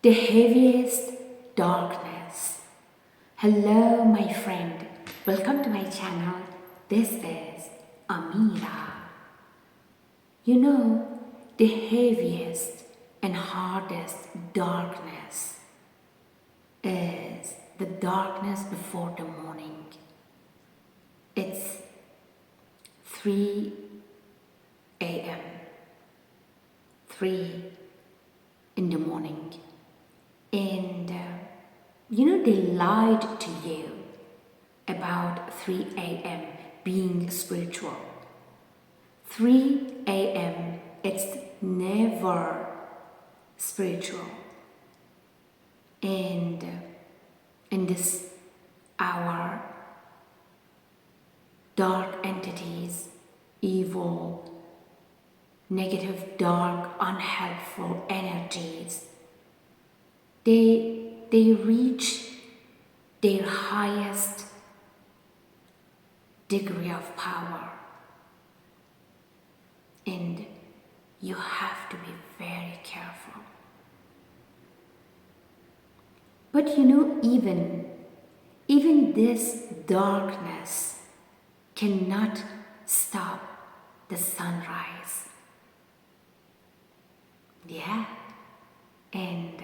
the heaviest darkness. Hello my friend, welcome to my channel. This is Amira. You know, the heaviest and hardest darkness is the darkness before the morning. It's 3 a.m. 3 in the morning. And they lied to you about 3 a.m. being spiritual. 3 a.m. it's never spiritual. And in this hour, dark entities, evil, negative, dark, unhelpful energies, they reach their highest degree of power. And you have to be very careful. But even this darkness cannot stop the sunrise. Yeah, and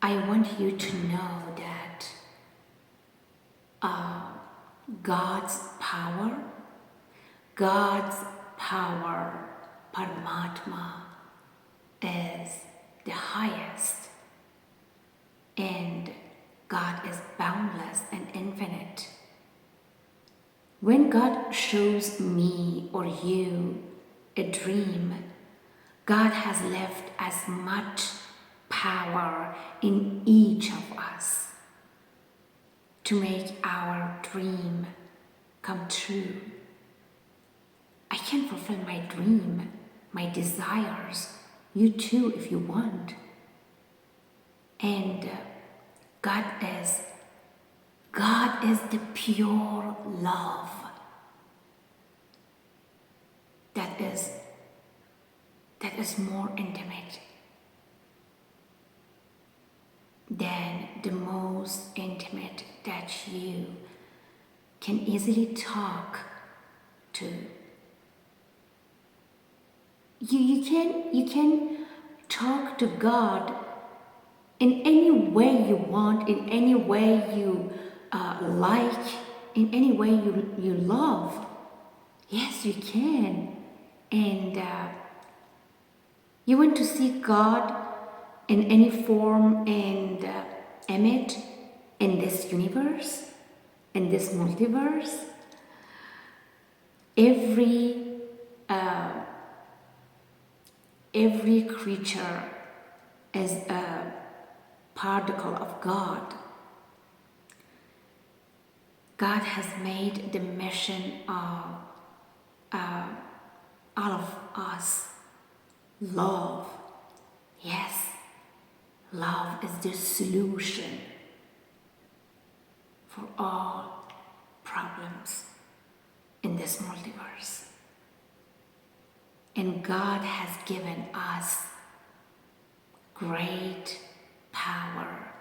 I want you to know that God's power, Paramatma, is the highest, and God is boundless and infinite. When God shows me or you a dream, God has left as much power in each of us to make our dream come true. I can fulfill my dream, my desires, you too if you want. And God is the pure love that is more intimate than the most intimate that you can easily talk to. You can talk to God in any way you want, in any way you like, in any way you love. Yes, you can. And you want to see God in any form and image in this universe, in this multiverse. Every creature is a particle of God. God has made the mission of all of us love. Yes, love is the solution for all problems in this multiverse. And God has given us great power,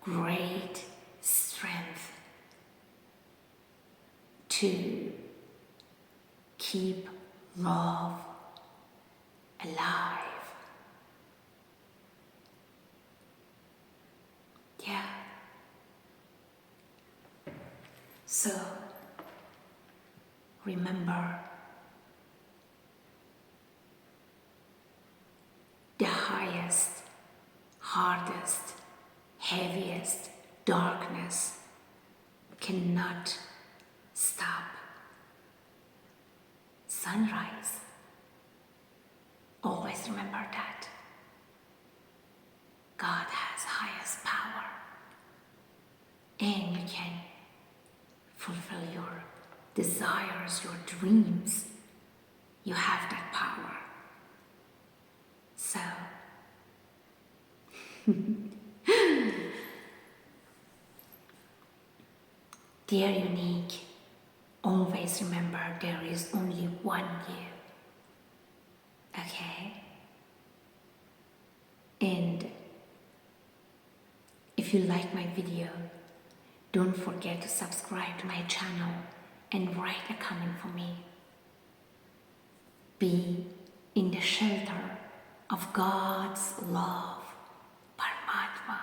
great strength to keep love alive. Yeah. So, remember, the highest, hardest, heaviest darkness cannot stop sunrise. Always remember that. God has highest power, and you can fulfill your desires, your dreams. You have that power. So, dear unique, always remember there is only one you. Okay? And if you like my video, don't forget to subscribe to my channel and write a comment for me. Be in the shelter of God's love, Paramatma,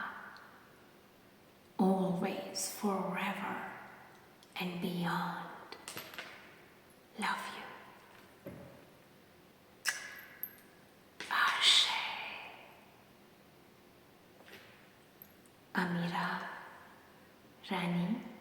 always, forever, and beyond. Love you. Ashe. Amira Rani